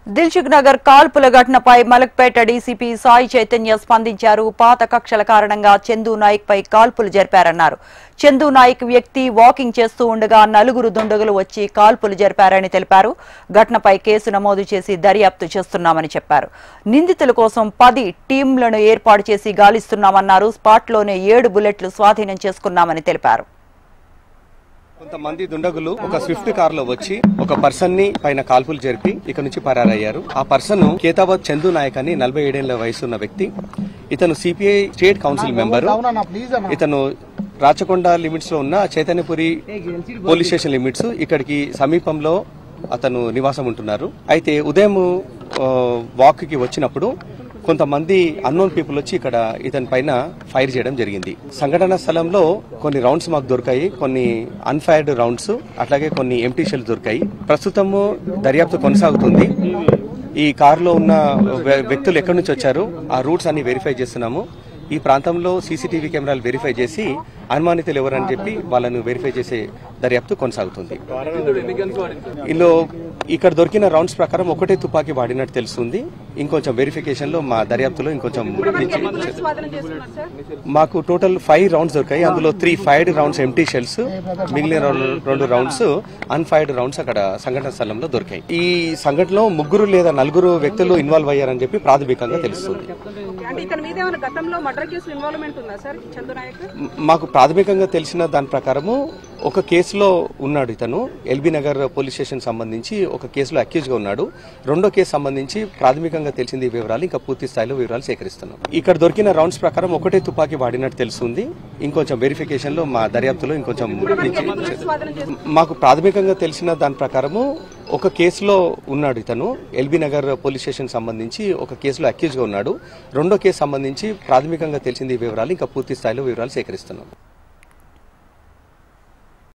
దిల్సుఖ్ నగర్ కాల్పుల ఘటనపై మలక్పేట డీసీపీ సాయి చైతన్య స్పందించారు. పాత కక్షల కారణంగా చందు నాయక్ పై కాల్పులు జరిపారన్నారు. చందు నాయక్ వ్యక్తి వాకింగ్ చేస్తూ ఉండగా నలుగురు దుండగులు వచ్చి కాల్పులు జరిపారని తెలిపారు. ఘటనపై కేసు నమోదు చేసి దర్యాప్తు చేస్తున్నామని చెప్పారు. నిందితుల కోసం 10 టీంలను ఏర్పాటు చేసి గాలిస్తున్నామన్నారు. స్పాట్లోనే 7 బుల్లెట్లు స్వాధీనం చేసుకున్నామని తెలిపారు. కొంతమంది దుండగులు ఒక స్విఫ్ట్ కార్ లో వచ్చి ఒక పర్సన్ ని పైన కాల్పులు జరిపి ఇక్కడ నుంచి పరారయ్యారు. ఆ పర్సన్ కేతాబాద్ చందు నాయక్ అని 47 ఏళ్ల వయసు ఉన్న వ్యక్తి. ఇతను సిపిఐ స్టేట్ కౌన్సిల్ మెంబర్. ఇతను రాచకొండ లిమిట్స్ లో ఉన్న చైతన్యపురి పోలీస్ స్టేషన్ లిమిట్స్ ఇక్కడికి సమీపంలో అతను నివాసం ఉంటున్నారు. అయితే ఉదయం వాక్ కి వచ్చినప్పుడు కొంతమంది అన్నోన్ పీపుల్ వచ్చి ఇక్కడ ఇతని పైన ఫైర్ చేయడం జరిగింది. సంఘటన స్థలంలో కొన్ని రౌండ్స్ మాకు దొరికాయి, కొన్ని అన్ఫైర్డ్ రౌండ్స్, అట్లాగే కొన్ని ఎంటీ షెల్ దొరికాయి. ప్రస్తుతము దర్యాప్తు కొనసాగుతుంది. ఈ కారులో ఉన్న వ్యక్తులు ఎక్కడి నుంచి వచ్చారు ఆ రూట్స్ అన్ని వెరిఫై చేస్తున్నాము. ఈ ప్రాంతంలో సీసీటీవీ కెమెరాలు వెరిఫై చేసి అనుమానితులు ఎవరని చెప్పి వాళ్ళను వెరిఫై చేసే దర్యాప్తు కొనసాగుతుంది. ఇందులో ఇక్కడ దొరికిన రౌండ్స్ ప్రకారం ఒకటే తుపాకీ వాడినట్టు తెలుస్తుంది. ఇంకొంచెం వెరిఫికేషన్ లో మా దర్యాప్తులో ఇంకొంచెం మాకు టోటల్ 5 రౌండ్స్ దొరికాయి. అందులో 3 ఫైర్డ్ రౌండ్స్ ఎంటీ షెల్స్, మిగిలిన 2 రౌండ్స్ అన్ఫైర్డ్ రౌండ్స్ అక్కడ సంఘటన స్థలంలో దొరికాయి. ఈ సంఘటనలో 3 లేదా 4 వ్యక్తులు ఇన్వాల్వ్ అయ్యారని చెప్పి ప్రాథమికంగా తెలుస్తుంది. మాకు ప్రాథమికంగా తెలిసిన దాని ప్రకారము ఒక కేసులో ఉన్నాడు ఇతను. ఎల్బీ నగర్ పోలీస్ స్టేషన్ సంబంధించి ఒక కేసులో అక్యూజ్ గా ఉన్నాడు. రెండో కేసు సంబంధించి ప్రాథమికంగా తెలిసింది వివరాలు, ఇంకా పూర్తి స్థాయిలో వివరాలు సేకరిస్తున్నాం. ఇక్కడ దొరికిన రౌండ్స్ ప్రకారం ఒకటే తుపాకీ వాడినట్టు తెలుస్తుంది. ఇంకొంచెం వెరిఫికేషన్ లో మా దర్యాప్తులో ఇంకొంచెం మాకు ప్రాథమికంగా తెలిసిన దాని ప్రకారము ఒక కేసులో ఉన్నాడు ఇతను. ఎల్బీ నగర్ పోలీస్ స్టేషన్ సంబంధించి ఒక కేసులో అక్యూజ్ గా ఉన్నాడు. రెండో కేసు సంబంధించి ప్రాథమికంగా తెలిసింది వివరాలు, ఇంకా పూర్తి స్థాయిలో వివరాలు సేకరిస్తున్నాం.